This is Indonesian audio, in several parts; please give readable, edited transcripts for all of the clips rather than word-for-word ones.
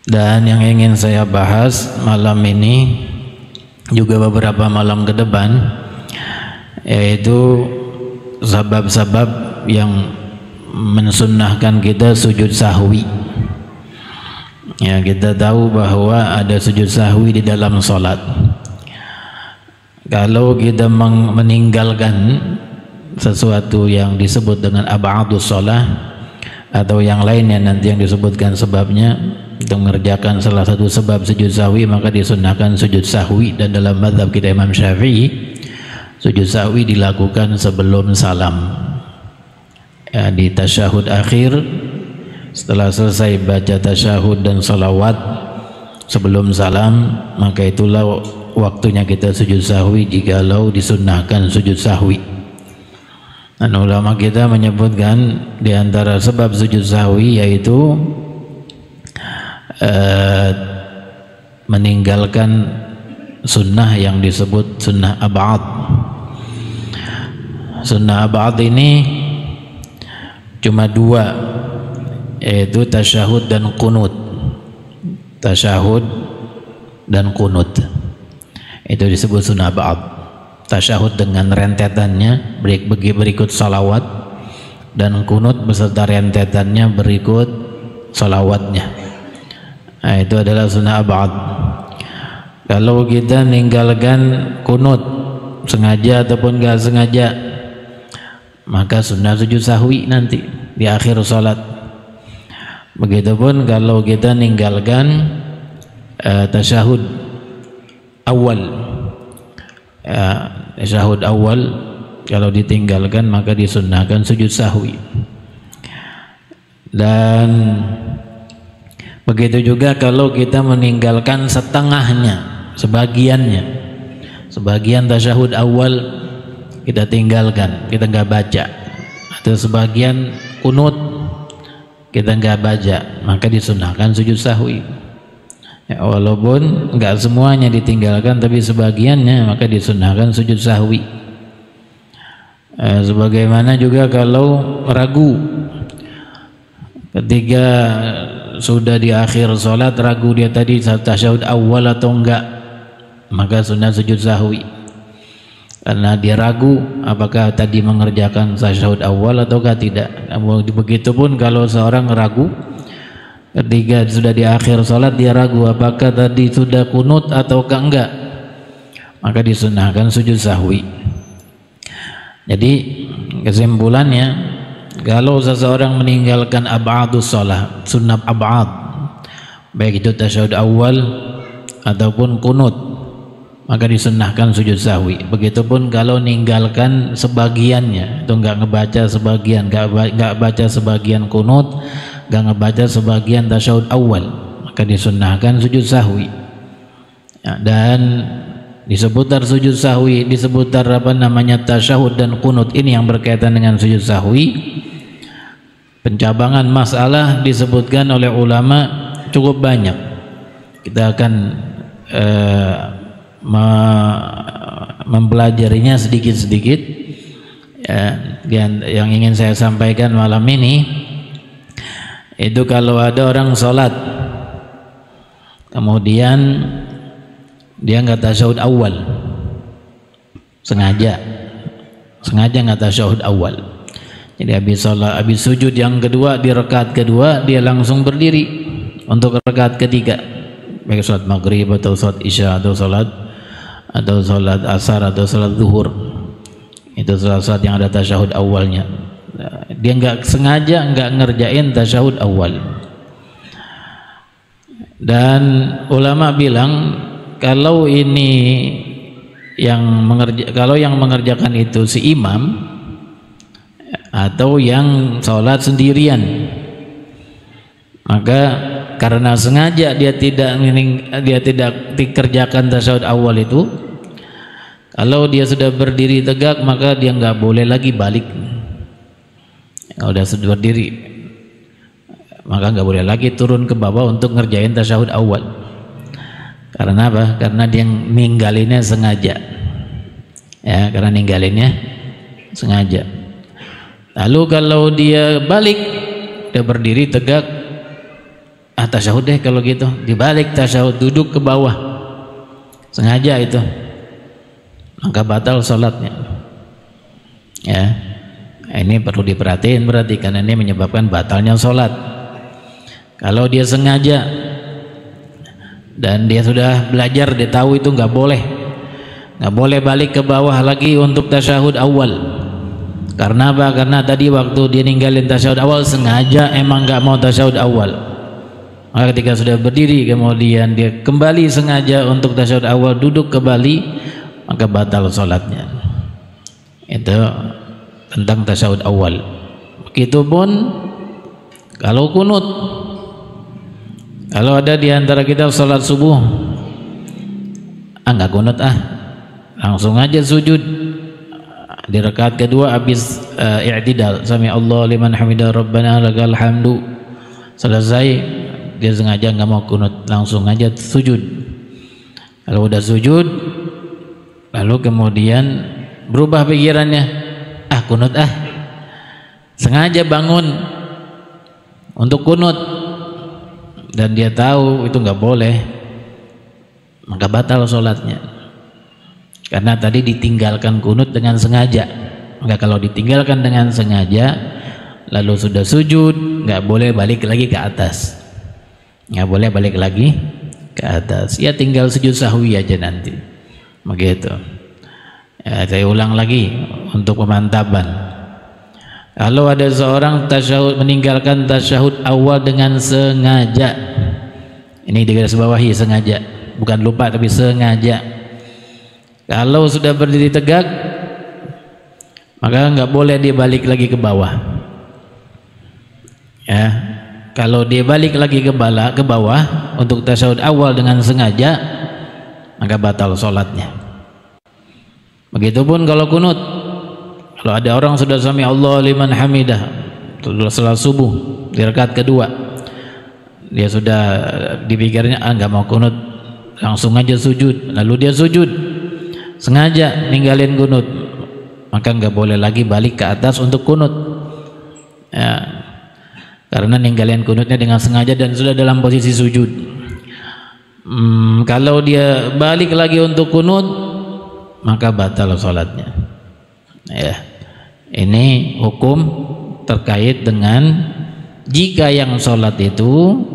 Dan yang ingin saya bahas malam ini juga beberapa malam ke depan, yaitu sebab-sebab yang mensunnahkan kita sujud sahwi. Ya, kita tahu bahwa ada sujud sahwi di dalam sholat. Kalau kita meninggalkan sesuatu yang disebut dengan ab'adus sholah atau yang lainnya nanti yang disebutkan sebabnya, untuk mengerjakan salah satu sebab sujud sahwi, maka disunnahkan sujud sahwi. Dan dalam mazhab kita Imam Syafi'i, sujud sahwi dilakukan sebelum salam, ya, di tasyahud akhir. Setelah selesai baca tasyahud dan salawat sebelum salam, maka itulah waktunya kita sujud sahwi jikalau disunnahkan sujud sahwi. Dan ulama kita menyebutkan di antara sebab sujud sahwi yaitu meninggalkan sunnah yang disebut sunnah ab'ad. Sunnah ab'ad ini cuma dua, yaitu tasyahud dan qunut. Tasyahud dan qunut itu disebut sunnah ab'ad. Tasyahud dengan rentetannya berikut salawat, dan qunut beserta rentetannya berikut salawatnya. Nah, itu adalah sunnah ab'ad. Kalau kita ninggalkan qunut sengaja ataupun gak sengaja, maka sunnah sujud sahwi nanti di akhir salat. Begitupun kalau kita ninggalkan tasyahud awal, tasyahud awal kalau ditinggalkan maka disunnahkan sujud sahwi. Dan begitu juga kalau kita meninggalkan setengahnya, sebagian tasyahud awal kita tinggalkan, kita nggak baca, atau sebagian qunut kita nggak baca, maka disunnahkan sujud sahwi. Ya, walaupun nggak semuanya ditinggalkan, tapi sebagiannya, maka disunnahkan sujud sahwi. Sebagaimana juga kalau ragu, ketika sudah di akhir sholat ragu dia tadi tasyahud awal atau enggak, maka sunnah sujud sahwi. Karena dia ragu apakah tadi mengerjakan tasyahud awal ataukah tidak. Begitupun kalau seorang ragu ketika sudah di akhir sholat, dia ragu apakah tadi sudah kunut ataukah enggak, maka disunnahkan sujud sahwi. Jadi kesimpulannya, kalau seseorang meninggalkan ab'adus sholah, sunnah ab'ad, baik itu tasyahud awal ataupun kunut, maka disunnahkan sujud sahwi. Begitupun kalau meninggalkan sebagiannya, itu enggak ngebaca sebagian, enggak baca sebagian kunut, enggak ngebaca sebagian tasyahud awal, maka disunnahkan sujud sahwi. Ya, dan di seputar sujud sahwi, di seputar tasyahud dan kunut ini yang berkaitan dengan sujud sahwi, pencabangan masalah disebutkan oleh ulama cukup banyak. Kita akan mempelajarinya sedikit-sedikit. Yang ingin saya sampaikan malam ini itu, kalau ada orang sholat kemudian dia nggak tasyahud awal, sengaja nggak tasyahud awal. Jadi habis sujud yang kedua, di rakaat kedua dia langsung berdiri untuk rakaat ketiga, baik sholat maghrib atau sholat isya atau sholat asar atau sholat zuhur. Itu sholat yang ada tasyahud awalnya. Dia nggak sengaja nggak ngerjain tasyahud awal. Dan ulama bilang kalau yang mengerjakan itu si imam atau yang sholat sendirian, maka karena sengaja dia tidak dikerjakan tasyahud awal itu, kalau dia sudah berdiri tegak maka dia nggak boleh lagi balik. Kalau sudah berdiri maka nggak boleh lagi turun ke bawah untuk ngerjain tasyahud awal. Karena apa? Karena dia ninggalinnya sengaja. Ya, karena ninggalinnya sengaja. Lalu kalau dia balik, dia berdiri tegak, tasyahud deh kalau gitu, dibalik tasyahud, duduk ke bawah sengaja itu, maka batal sholatnya. Ya, ini perlu diperhatiin berarti, karena ini menyebabkan batalnya sholat. Kalau dia sengaja dan dia sudah belajar, dia tahu itu nggak boleh balik ke bawah lagi untuk tasyahud awal. Karena apa? Karena tadi waktu dia ninggalin tasyahud awal sengaja emang nggak mau tasyahud awal. Maka ketika sudah berdiri kemudian dia kembali sengaja untuk tasyahud awal, duduk kembali, maka batal sholatnya. Itu tentang tasyahud awal. Begitupun kalau kunut. Kalau ada di antara kita sholat subuh, nggak kunut langsung aja sujud di rakaat kedua habis i'tidal, sami Allah liman hamidah rabbana lakal hamdu, selesai dia sengaja nggak mau kunut, langsung aja sujud. Kalau udah sujud lalu kemudian berubah pikirannya, kunut sengaja bangun untuk kunut dan dia tahu itu nggak boleh, maka batal sholatnya. Karena tadi ditinggalkan kunut dengan sengaja. Maka kalau ditinggalkan dengan sengaja lalu sudah sujud, nggak boleh balik lagi ke atas, nggak boleh balik lagi ke atas. Ya tinggal sujud sahwi aja nanti, begitu. Ya, saya ulang lagi untuk pemantapan. Kalau ada seorang meninggalkan tasyahud awal dengan sengaja, ini digarisbawahi, sengaja, bukan lupa tapi sengaja. Kalau sudah berdiri tegak, maka nggak boleh dia balik lagi ke bawah. Ya, kalau dia balik lagi ke bawah untuk tasyahud awal dengan sengaja, maka batal sholatnya. Begitupun kalau kunut. Kalau ada orang sudah sami Allah liman hamidah, sudah salat subuh di rakaat kedua, dia sudah dipikirnya nggak mau kunut, langsung aja sujud, lalu dia sujud sengaja ninggalin kunut, maka nggak boleh lagi balik ke atas untuk kunut. Ya, karena ninggalin kunutnya dengan sengaja dan sudah dalam posisi sujud. Kalau dia balik lagi untuk kunut, maka batal sholatnya. Ya, ini hukum terkait dengan jika yang sholat itu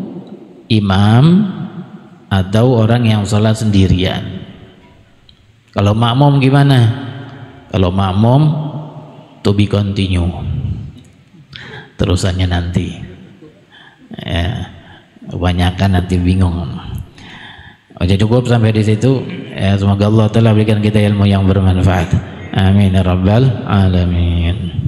imam atau orang yang sholat sendirian. Kalau makmum gimana? Kalau makmum to be continue, terusannya nanti. Ya, kebanyakan nanti bingung. Oke, cukup sampai di situ. Ya, semoga Allah telah berikan kita ilmu yang bermanfaat. Amin ya rabbal alamin.